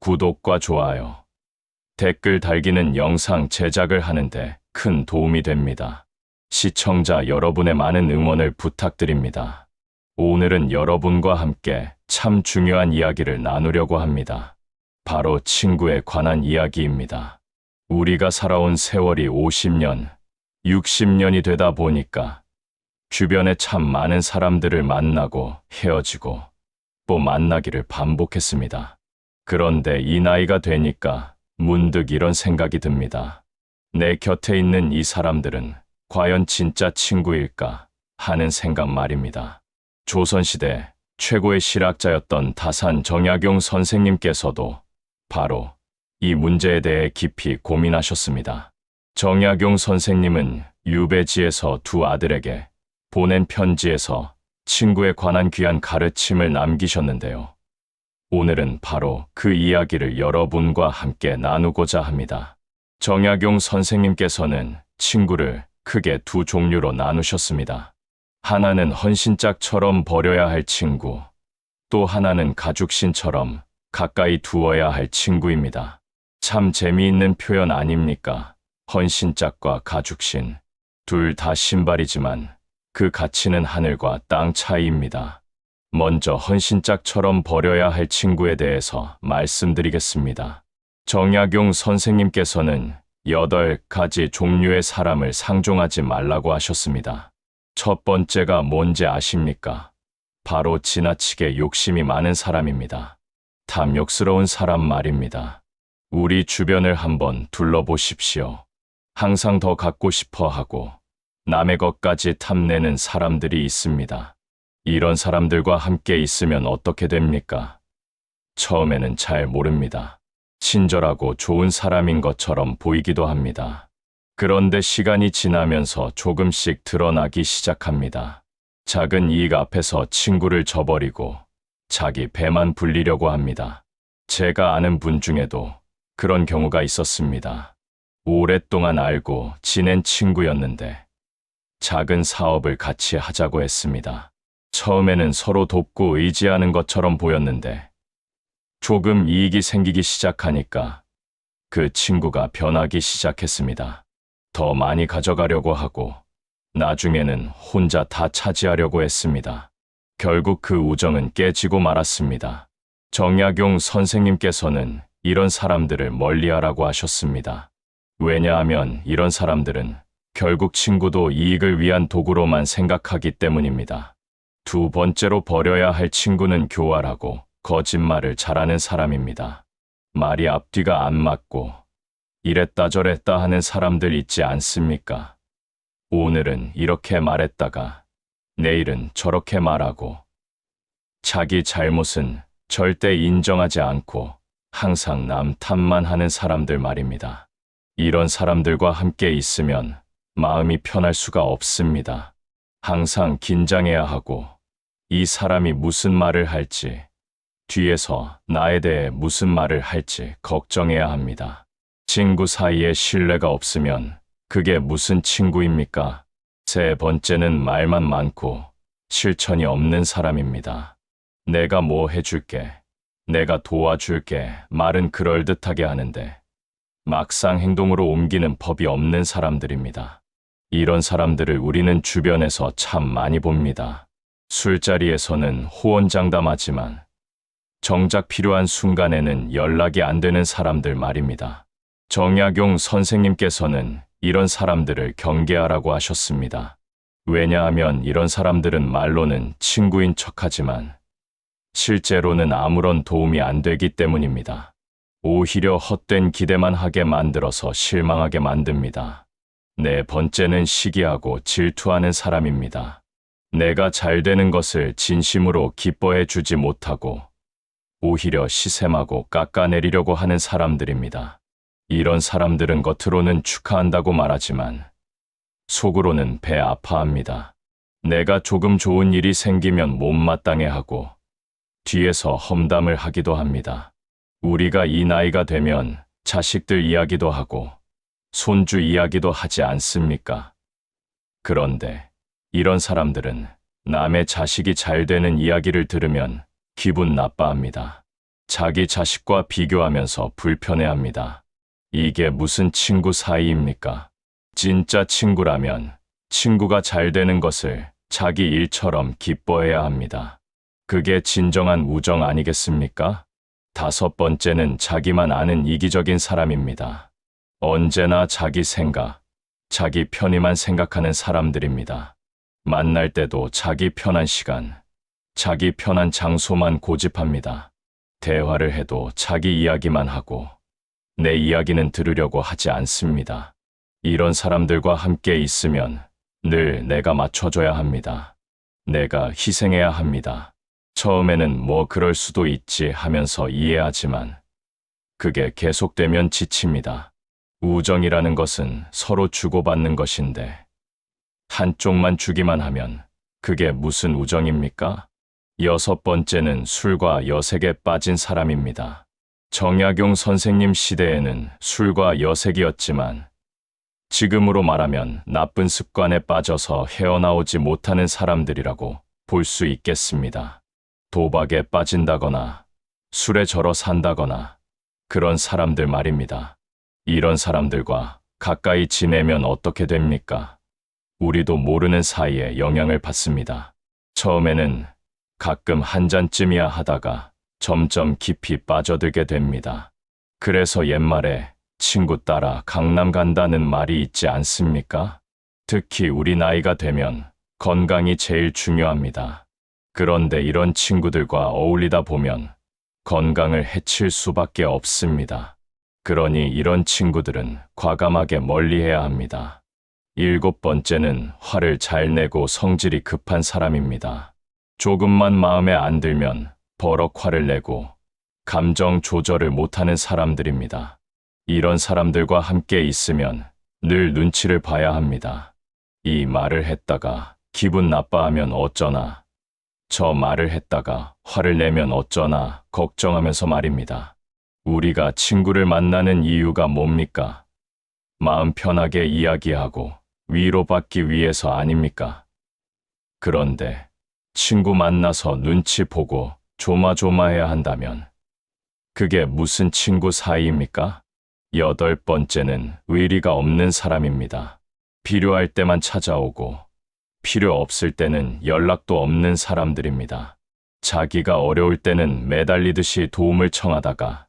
구독과 좋아요, 댓글 달기는 영상 제작을 하는데 큰 도움이 됩니다. 시청자 여러분의 많은 응원을 부탁드립니다. 오늘은 여러분과 함께 참 중요한 이야기를 나누려고 합니다. 바로 친구에 관한 이야기입니다. 우리가 살아온 세월이 50년, 60년이 되다 보니까 주변에 참 많은 사람들을 만나고 헤어지고 또 만나기를 반복했습니다. 그런데 이 나이가 되니까 문득 이런 생각이 듭니다. 내 곁에 있는 이 사람들은 과연 진짜 친구일까 하는 생각 말입니다. 조선시대 최고의 실학자였던 다산 정약용 선생님께서도 바로 이 문제에 대해 깊이 고민하셨습니다. 정약용 선생님은 유배지에서 두 아들에게 보낸 편지에서 친구에 관한 귀한 가르침을 남기셨는데요. 오늘은 바로 그 이야기를 여러분과 함께 나누고자 합니다. 정약용 선생님께서는 친구를 크게 두 종류로 나누셨습니다. 하나는 헌신짝처럼 버려야 할 친구, 또 하나는 가죽신처럼 가까이 두어야 할 친구입니다. 참 재미있는 표현 아닙니까? 헌신짝과 가죽신, 둘 다 신발이지만 그 가치는 하늘과 땅 차이입니다. 먼저 헌신짝처럼 버려야 할 친구에 대해서 말씀드리겠습니다. 정약용 선생님께서는 8가지 종류의 사람을 상종하지 말라고 하셨습니다. 첫 번째가 뭔지 아십니까? 바로 지나치게 욕심이 많은 사람입니다. 탐욕스러운 사람 말입니다. 우리 주변을 한번 둘러보십시오. 항상 더 갖고 싶어 하고 남의 것까지 탐내는 사람들이 있습니다. 이런 사람들과 함께 있으면 어떻게 됩니까? 처음에는 잘 모릅니다. 친절하고 좋은 사람인 것처럼 보이기도 합니다. 그런데 시간이 지나면서 조금씩 드러나기 시작합니다. 작은 이익 앞에서 친구를 저버리고 자기 배만 불리려고 합니다. 제가 아는 분 중에도 그런 경우가 있었습니다. 오랫동안 알고 지낸 친구였는데 작은 사업을 같이 하자고 했습니다. 처음에는 서로 돕고 의지하는 것처럼 보였는데 조금 이익이 생기기 시작하니까 그 친구가 변하기 시작했습니다. 더 많이 가져가려고 하고 나중에는 혼자 다 차지하려고 했습니다. 결국 그 우정은 깨지고 말았습니다. 정약용 선생님께서는 이런 사람들을 멀리하라고 하셨습니다. 왜냐하면 이런 사람들은 결국 친구도 이익을 위한 도구로만 생각하기 때문입니다. 두 번째로 버려야 할 친구는 교활하고 거짓말을 잘하는 사람입니다. 말이 앞뒤가 안 맞고 이랬다 저랬다 하는 사람들 있지 않습니까? 오늘은 이렇게 말했다가 내일은 저렇게 말하고 자기 잘못은 절대 인정하지 않고 항상 남 탓만 하는 사람들 말입니다. 이런 사람들과 함께 있으면 마음이 편할 수가 없습니다. 항상 긴장해야 하고 이 사람이 무슨 말을 할지, 뒤에서 나에 대해 무슨 말을 할지 걱정해야 합니다. 친구 사이에 신뢰가 없으면 그게 무슨 친구입니까? 세 번째는 말만 많고 실천이 없는 사람입니다. 내가 뭐 해줄게, 내가 도와줄게 말은 그럴듯하게 하는데 막상 행동으로 옮기는 법이 없는 사람들입니다. 이런 사람들을 우리는 주변에서 참 많이 봅니다. 술자리에서는 호언장담하지만 정작 필요한 순간에는 연락이 안 되는 사람들 말입니다. 정약용 선생님께서는 이런 사람들을 경계하라고 하셨습니다. 왜냐하면 이런 사람들은 말로는 친구인 척하지만 실제로는 아무런 도움이 안 되기 때문입니다. 오히려 헛된 기대만 하게 만들어서 실망하게 만듭니다. 네 번째는 시기하고 질투하는 사람입니다. 내가 잘 되는 것을 진심으로 기뻐해 주지 못하고 오히려 시샘하고 깎아내리려고 하는 사람들입니다. 이런 사람들은 겉으로는 축하한다고 말하지만 속으로는 배 아파합니다. 내가 조금 좋은 일이 생기면 못마땅해하고 뒤에서 험담을 하기도 합니다. 우리가 이 나이가 되면 자식들 이야기도 하고 손주 이야기도 하지 않습니까? 그런데 이런 사람들은 남의 자식이 잘 되는 이야기를 들으면 기분 나빠합니다. 자기 자식과 비교하면서 불편해합니다. 이게 무슨 친구 사이입니까? 진짜 친구라면 친구가 잘 되는 것을 자기 일처럼 기뻐해야 합니다. 그게 진정한 우정 아니겠습니까? 다섯 번째는 자기만 아는 이기적인 사람입니다. 언제나 자기 생각, 자기 편의만 생각하는 사람들입니다. 만날 때도 자기 편한 시간, 자기 편한 장소만 고집합니다. 대화를 해도 자기 이야기만 하고 내 이야기는 들으려고 하지 않습니다. 이런 사람들과 함께 있으면 늘 내가 맞춰줘야 합니다. 내가 희생해야 합니다. 처음에는 뭐 그럴 수도 있지 하면서 이해하지만 그게 계속되면 지칩니다. 우정이라는 것은 서로 주고받는 것인데 한쪽만 주기만 하면 그게 무슨 우정입니까? 여섯 번째는 술과 여색에 빠진 사람입니다. 정약용 선생님 시대에는 술과 여색이었지만 지금으로 말하면 나쁜 습관에 빠져서 헤어나오지 못하는 사람들이라고 볼 수 있겠습니다. 도박에 빠진다거나 술에 절어 산다거나 그런 사람들 말입니다. 이런 사람들과 가까이 지내면 어떻게 됩니까? 우리도 모르는 사이에 영향을 받습니다. 처음에는 가끔 한 잔쯤이야 하다가 점점 깊이 빠져들게 됩니다. 그래서 옛말에 친구 따라 강남 간다는 말이 있지 않습니까? 특히 우리 나이가 되면 건강이 제일 중요합니다. 그런데 이런 친구들과 어울리다 보면 건강을 해칠 수밖에 없습니다. 그러니 이런 친구들은 과감하게 멀리해야 합니다. 일곱 번째는 화를 잘 내고 성질이 급한 사람입니다. 조금만 마음에 안 들면 버럭 화를 내고 감정 조절을 못하는 사람들입니다. 이런 사람들과 함께 있으면 늘 눈치를 봐야 합니다. 이 말을 했다가 기분 나빠하면 어쩌나, 저 말을 했다가 화를 내면 어쩌나 걱정하면서 말입니다. 우리가 친구를 만나는 이유가 뭡니까? 마음 편하게 이야기하고 위로받기 위해서 아닙니까? 그런데 친구 만나서 눈치 보고 조마조마해야 한다면 그게 무슨 친구 사이입니까? 여덟 번째는 의리가 없는 사람입니다. 필요할 때만 찾아오고 필요 없을 때는 연락도 없는 사람들입니다. 자기가 어려울 때는 매달리듯이 도움을 청하다가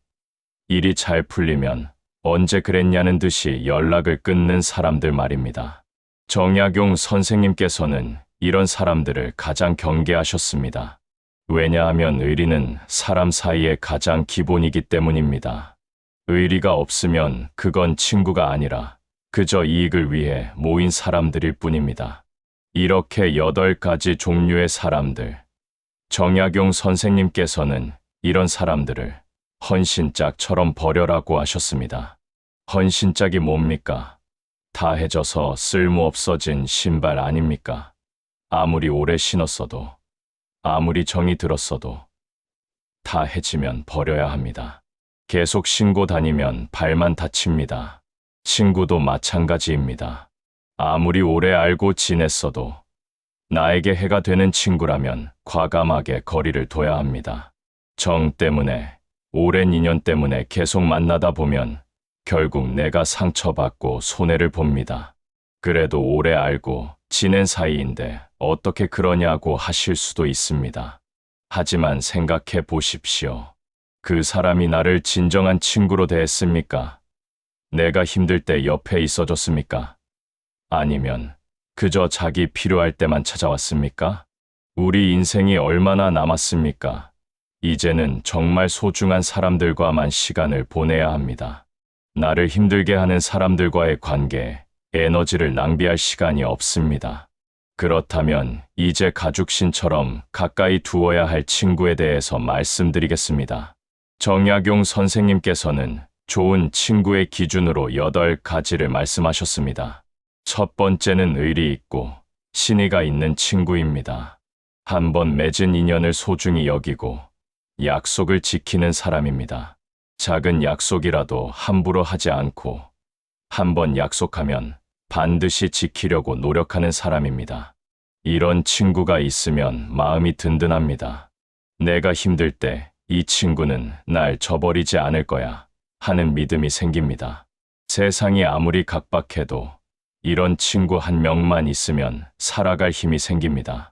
일이 잘 풀리면 언제 그랬냐는 듯이 연락을 끊는 사람들 말입니다. 정약용 선생님께서는 이런 사람들을 가장 경계하셨습니다. 왜냐하면 의리는 사람 사이의 가장 기본이기 때문입니다. 의리가 없으면 그건 친구가 아니라 그저 이익을 위해 모인 사람들일 뿐입니다. 이렇게 8가지 종류의 사람들. 정약용 선생님께서는 이런 사람들을 헌신짝처럼 버려라고 하셨습니다. 헌신짝이 뭡니까? 다 해져서 쓸모없어진 신발 아닙니까? 아무리 오래 신었어도, 아무리 정이 들었어도 다 해지면 버려야 합니다. 계속 신고 다니면 발만 다칩니다. 친구도 마찬가지입니다. 아무리 오래 알고 지냈어도 나에게 해가 되는 친구라면 과감하게 거리를 둬야 합니다. 정 때문에, 오랜 인연 때문에 계속 만나다 보면 결국 내가 상처받고 손해를 봅니다. 그래도 오래 알고 지낸 사이인데 어떻게 그러냐고 하실 수도 있습니다. 하지만 생각해 보십시오. 그 사람이 나를 진정한 친구로 대했습니까? 내가 힘들 때 옆에 있어줬습니까? 아니면 그저 자기 필요할 때만 찾아왔습니까? 우리 인생이 얼마나 남았습니까? 이제는 정말 소중한 사람들과만 시간을 보내야 합니다. 나를 힘들게 하는 사람들과의 관계에 에너지를 낭비할 시간이 없습니다. 그렇다면 이제 가죽신처럼 가까이 두어야 할 친구에 대해서 말씀드리겠습니다. 정약용 선생님께서는 좋은 친구의 기준으로 8가지를 말씀하셨습니다. 첫 번째는 의리 있고 신의가 있는 친구입니다. 한번 맺은 인연을 소중히 여기고 약속을 지키는 사람입니다. 작은 약속이라도 함부로 하지 않고 한번 약속하면 반드시 지키려고 노력하는 사람입니다. 이런 친구가 있으면 마음이 든든합니다. 내가 힘들 때 이 친구는 날 저버리지 않을 거야 하는 믿음이 생깁니다. 세상이 아무리 각박해도 이런 친구 한 명만 있으면 살아갈 힘이 생깁니다.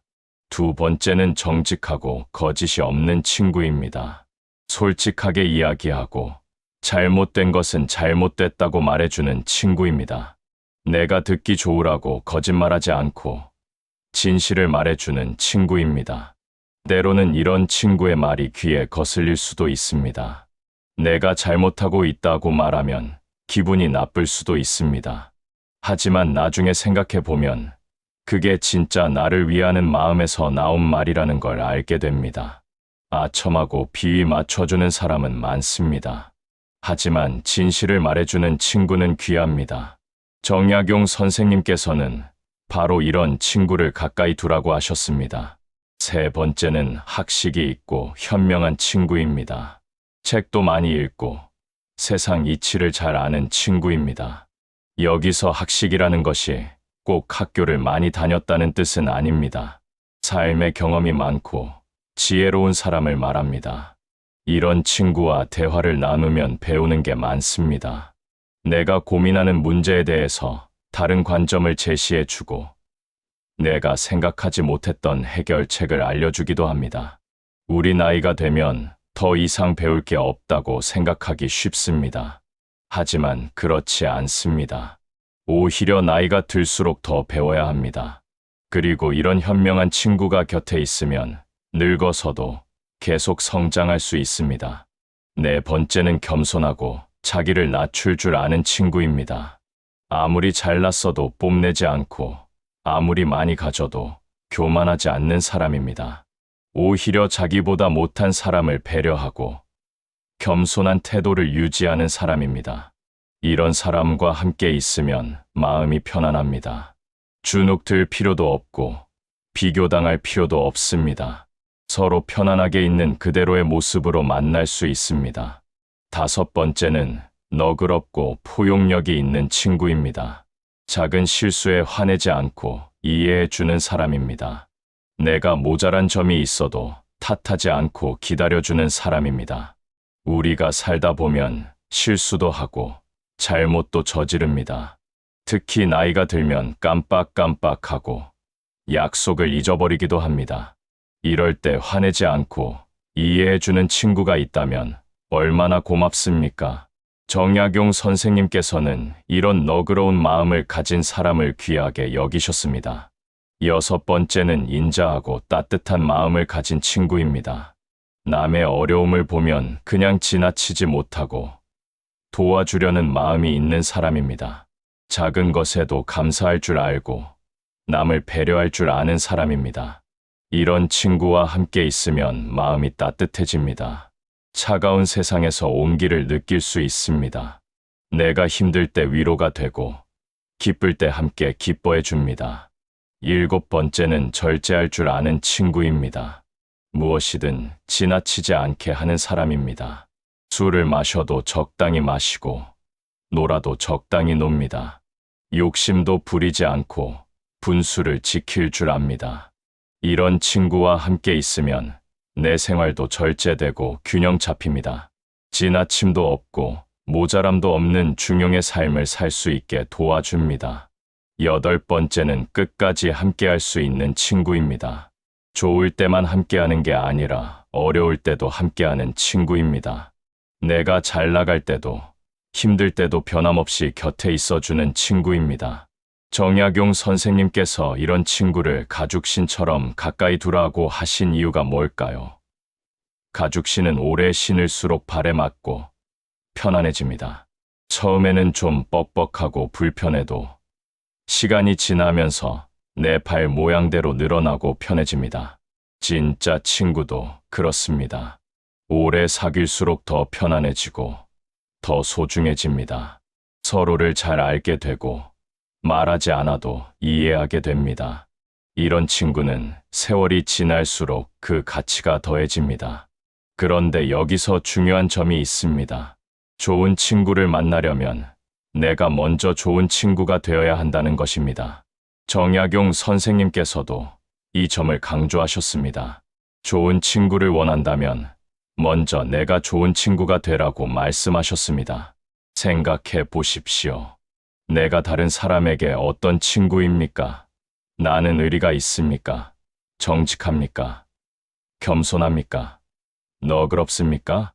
두 번째는 정직하고 거짓이 없는 친구입니다. 솔직하게 이야기하고 잘못된 것은 잘못됐다고 말해주는 친구입니다. 내가 듣기 좋으라고 거짓말하지 않고 진실을 말해주는 친구입니다. 때로는 이런 친구의 말이 귀에 거슬릴 수도 있습니다. 내가 잘못하고 있다고 말하면 기분이 나쁠 수도 있습니다. 하지만 나중에 생각해 보면 그게 진짜 나를 위하는 마음에서 나온 말이라는 걸 알게 됩니다. 아첨하고 비위 맞춰주는 사람은 많습니다. 하지만 진실을 말해주는 친구는 귀합니다. 정약용 선생님께서는 바로 이런 친구를 가까이 두라고 하셨습니다. 세 번째는 학식이 있고 현명한 친구입니다. 책도 많이 읽고 세상 이치를 잘 아는 친구입니다. 여기서 학식이라는 것이 꼭 학교를 많이 다녔다는 뜻은 아닙니다. 삶의 경험이 많고 지혜로운 사람을 말합니다. 이런 친구와 대화를 나누면 배우는 게 많습니다. 내가 고민하는 문제에 대해서 다른 관점을 제시해주고 내가 생각하지 못했던 해결책을 알려주기도 합니다. 우리 나이가 되면 더 이상 배울 게 없다고 생각하기 쉽습니다. 하지만 그렇지 않습니다. 오히려 나이가 들수록 더 배워야 합니다. 그리고 이런 현명한 친구가 곁에 있으면 늙어서도 계속 성장할 수 있습니다. 네 번째는 겸손하고 자기를 낮출 줄 아는 친구입니다. 아무리 잘났어도 뽐내지 않고 아무리 많이 가져도 교만하지 않는 사람입니다. 오히려 자기보다 못한 사람을 배려하고 겸손한 태도를 유지하는 사람입니다. 이런 사람과 함께 있으면 마음이 편안합니다. 주눅들 필요도 없고 비교당할 필요도 없습니다. 서로 편안하게 있는 그대로의 모습으로 만날 수 있습니다. 다섯 번째는 너그럽고 포용력이 있는 친구입니다. 작은 실수에 화내지 않고 이해해 주는 사람입니다. 내가 모자란 점이 있어도 탓하지 않고 기다려주는 사람입니다. 우리가 살다 보면 실수도 하고 잘못도 저지릅니다. 특히 나이가 들면 깜빡깜빡하고 약속을 잊어버리기도 합니다. 이럴 때 화내지 않고 이해해주는 친구가 있다면 얼마나 고맙습니까? 정약용 선생님께서는 이런 너그러운 마음을 가진 사람을 귀하게 여기셨습니다. 여섯 번째는 인자하고 따뜻한 마음을 가진 친구입니다. 남의 어려움을 보면 그냥 지나치지 못하고 도와주려는 마음이 있는 사람입니다. 작은 것에도 감사할 줄 알고 남을 배려할 줄 아는 사람입니다. 이런 친구와 함께 있으면 마음이 따뜻해집니다. 차가운 세상에서 온기를 느낄 수 있습니다. 내가 힘들 때 위로가 되고 기쁠 때 함께 기뻐해 줍니다. 일곱 번째는 절제할 줄 아는 친구입니다. 무엇이든 지나치지 않게 하는 사람입니다. 술을 마셔도 적당히 마시고 놀아도 적당히 놉니다. 욕심도 부리지 않고 분수를 지킬 줄 압니다. 이런 친구와 함께 있으면 내 생활도 절제되고 균형 잡힙니다. 지나침도 없고 모자람도 없는 중용의 삶을 살 수 있게 도와줍니다. 여덟 번째는 끝까지 함께할 수 있는 친구입니다. 좋을 때만 함께하는 게 아니라 어려울 때도 함께하는 친구입니다. 내가 잘 나갈 때도 힘들 때도 변함없이 곁에 있어주는 친구입니다. 정약용 선생님께서 이런 친구를 가죽신처럼 가까이 두라고 하신 이유가 뭘까요? 가죽신은 오래 신을수록 발에 맞고 편안해집니다. 처음에는 좀 뻑뻑하고 불편해도 시간이 지나면서 내 발 모양대로 늘어나고 편해집니다. 진짜 친구도 그렇습니다. 오래 사귈수록 더 편안해지고 더 소중해집니다. 서로를 잘 알게 되고 말하지 않아도 이해하게 됩니다. 이런 친구는 세월이 지날수록 그 가치가 더해집니다. 그런데 여기서 중요한 점이 있습니다. 좋은 친구를 만나려면 내가 먼저 좋은 친구가 되어야 한다는 것입니다. 정약용 선생님께서도 이 점을 강조하셨습니다. 좋은 친구를 원한다면 먼저 내가 좋은 친구가 되라고 말씀하셨습니다. 생각해 보십시오. 내가 다른 사람에게 어떤 친구입니까? 나는 의리가 있습니까? 정직합니까? 겸손합니까? 너그럽습니까?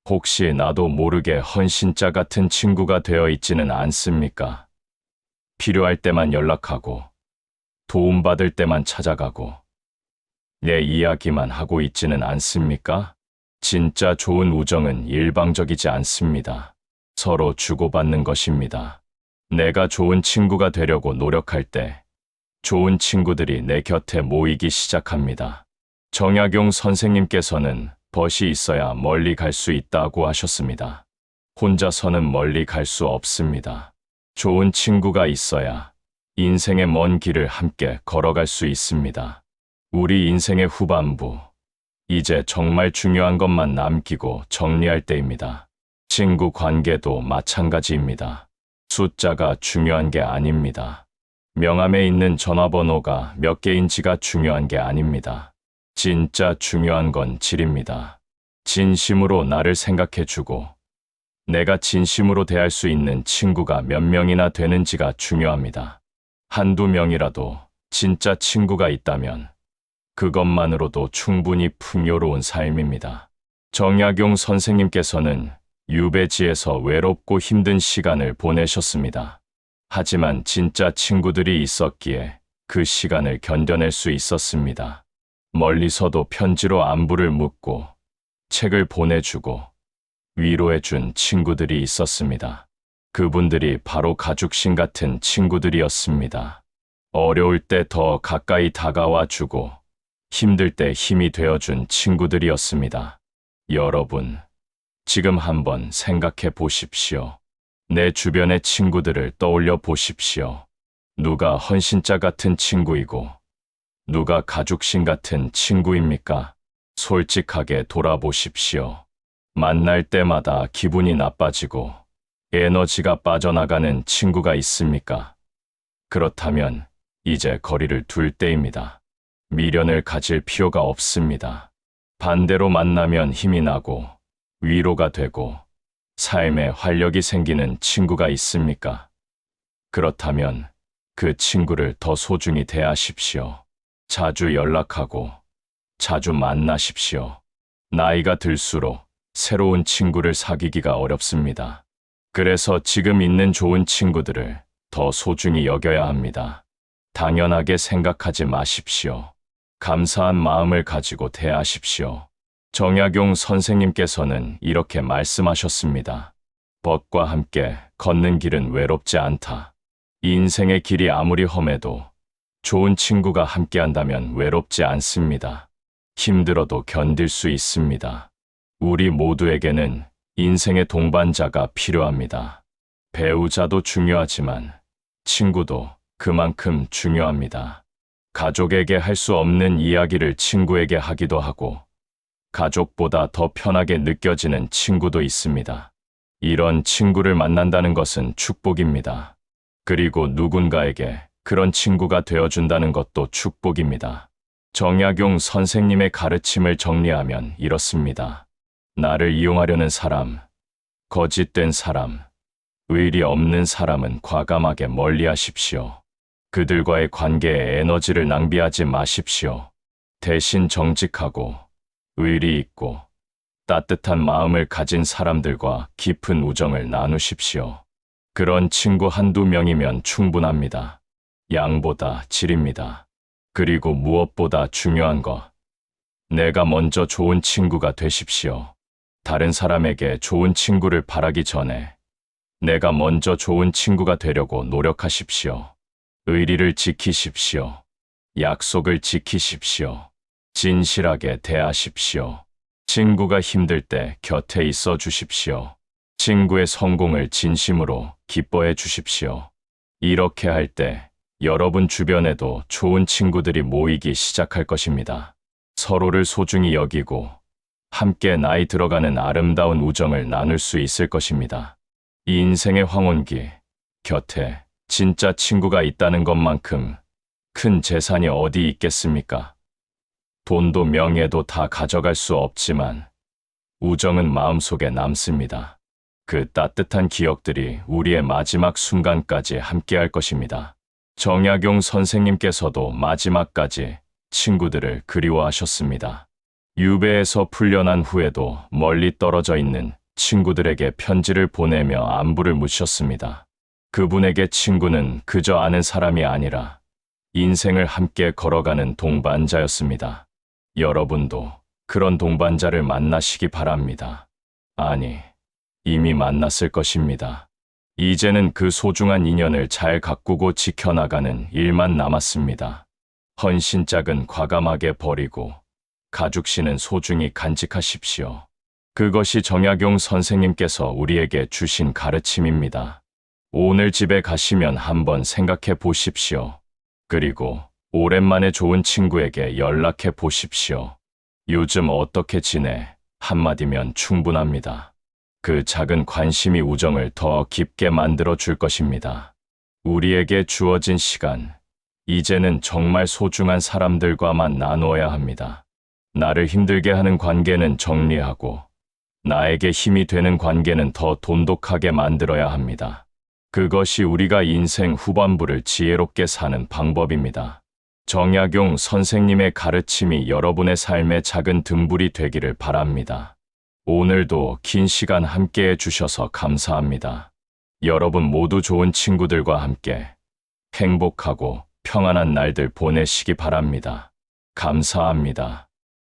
혹시 나도 모르게 헌신자 같은 친구가 되어 있지는 않습니까? 필요할 때만 연락하고, 도움받을 때만 찾아가고, 내 이야기만 하고 있지는 않습니까? 진짜 좋은 우정은 일방적이지 않습니다. 서로 주고받는 것입니다. 내가 좋은 친구가 되려고 노력할 때, 좋은 친구들이 내 곁에 모이기 시작합니다. 정약용 선생님께서는 벗이 있어야 멀리 갈 수 있다고 하셨습니다. 혼자서는 멀리 갈 수 없습니다. 좋은 친구가 있어야 인생의 먼 길을 함께 걸어갈 수 있습니다. 우리 인생의 후반부, 이제 정말 중요한 것만 남기고 정리할 때입니다. 친구 관계도 마찬가지입니다. 숫자가 중요한 게 아닙니다. 명함에 있는 전화번호가 몇 개인지가 중요한 게 아닙니다. 진짜 중요한 건 질입니다. 진심으로 나를 생각해주고 내가 진심으로 대할 수 있는 친구가 몇 명이나 되는지가 중요합니다. 한두 명이라도 진짜 친구가 있다면 그것만으로도 충분히 풍요로운 삶입니다. 정약용 선생님께서는 유배지에서 외롭고 힘든 시간을 보내셨습니다. 하지만 진짜 친구들이 있었기에 그 시간을 견뎌낼 수 있었습니다. 멀리서도 편지로 안부를 묻고 책을 보내주고 위로해준 친구들이 있었습니다. 그분들이 바로 가족신 같은 친구들이었습니다. 어려울 때 더 가까이 다가와 주고 힘들 때 힘이 되어준 친구들이었습니다. 여러분, 지금 한번 생각해 보십시오. 내 주변의 친구들을 떠올려 보십시오. 누가 헌신자 같은 친구이고 누가 가족신 같은 친구입니까? 솔직하게 돌아보십시오. 만날 때마다 기분이 나빠지고 에너지가 빠져나가는 친구가 있습니까? 그렇다면 이제 거리를 둘 때입니다. 미련을 가질 필요가 없습니다. 반대로 만나면 힘이 나고 위로가 되고 삶에 활력이 생기는 친구가 있습니까? 그렇다면 그 친구를 더 소중히 대하십시오. 자주 연락하고 자주 만나십시오. 나이가 들수록 새로운 친구를 사귀기가 어렵습니다. 그래서 지금 있는 좋은 친구들을 더 소중히 여겨야 합니다. 당연하게 생각하지 마십시오. 감사한 마음을 가지고 대하십시오. 정약용 선생님께서는 이렇게 말씀하셨습니다. 벗과 함께 걷는 길은 외롭지 않다. 인생의 길이 아무리 험해도 좋은 친구가 함께한다면 외롭지 않습니다. 힘들어도 견딜 수 있습니다. 우리 모두에게는 인생의 동반자가 필요합니다. 배우자도 중요하지만 친구도 그만큼 중요합니다. 가족에게 할 수 없는 이야기를 친구에게 하기도 하고 가족보다 더 편하게 느껴지는 친구도 있습니다. 이런 친구를 만난다는 것은 축복입니다. 그리고 누군가에게 그런 친구가 되어준다는 것도 축복입니다. 정약용 선생님의 가르침을 정리하면 이렇습니다. 나를 이용하려는 사람, 거짓된 사람, 의리 없는 사람은 과감하게 멀리하십시오. 그들과의 관계에 에너지를 낭비하지 마십시오. 대신 정직하고 의리 있고 따뜻한 마음을 가진 사람들과 깊은 우정을 나누십시오. 그런 친구 한두 명이면 충분합니다. 양보다 질입니다. 그리고 무엇보다 중요한 것, 내가 먼저 좋은 친구가 되십시오. 다른 사람에게 좋은 친구를 바라기 전에 내가 먼저 좋은 친구가 되려고 노력하십시오. 의리를 지키십시오. 약속을 지키십시오. 진실하게 대하십시오. 친구가 힘들 때 곁에 있어 주십시오. 친구의 성공을 진심으로 기뻐해 주십시오. 이렇게 할 때 여러분 주변에도 좋은 친구들이 모이기 시작할 것입니다. 서로를 소중히 여기고 함께 나이 들어가는 아름다운 우정을 나눌 수 있을 것입니다. 이 인생의 황혼기, 곁에 진짜 친구가 있다는 것만큼 큰 재산이 어디 있겠습니까? 돈도 명예도 다 가져갈 수 없지만 우정은 마음속에 남습니다. 그 따뜻한 기억들이 우리의 마지막 순간까지 함께할 것입니다. 정약용 선생님께서도 마지막까지 친구들을 그리워하셨습니다. 유배에서 풀려난 후에도 멀리 떨어져 있는 친구들에게 편지를 보내며 안부를 묻셨습니다. 그분에게 친구는 그저 아는 사람이 아니라 인생을 함께 걸어가는 동반자였습니다. 여러분도 그런 동반자를 만나시기 바랍니다. 아니, 이미 만났을 것입니다. 이제는 그 소중한 인연을 잘 가꾸고 지켜나가는 일만 남았습니다. 헌신짝은 과감하게 버리고 가죽신은 소중히 간직하십시오. 그것이 정약용 선생님께서 우리에게 주신 가르침입니다. 오늘 집에 가시면 한번 생각해 보십시오. 그리고 오랜만에 좋은 친구에게 연락해 보십시오. 요즘 어떻게 지내? 한마디면 충분합니다. 그 작은 관심이 우정을 더 깊게 만들어 줄 것입니다. 우리에게 주어진 시간, 이제는 정말 소중한 사람들과만 나누어야 합니다. 나를 힘들게 하는 관계는 정리하고 나에게 힘이 되는 관계는 더 돈독하게 만들어야 합니다. 그것이 우리가 인생 후반부를 지혜롭게 사는 방법입니다. 정약용 선생님의 가르침이 여러분의 삶의 작은 등불이 되기를 바랍니다. 오늘도 긴 시간 함께해 주셔서 감사합니다. 여러분 모두 좋은 친구들과 함께 행복하고 평안한 날들 보내시기 바랍니다. 감사합니다.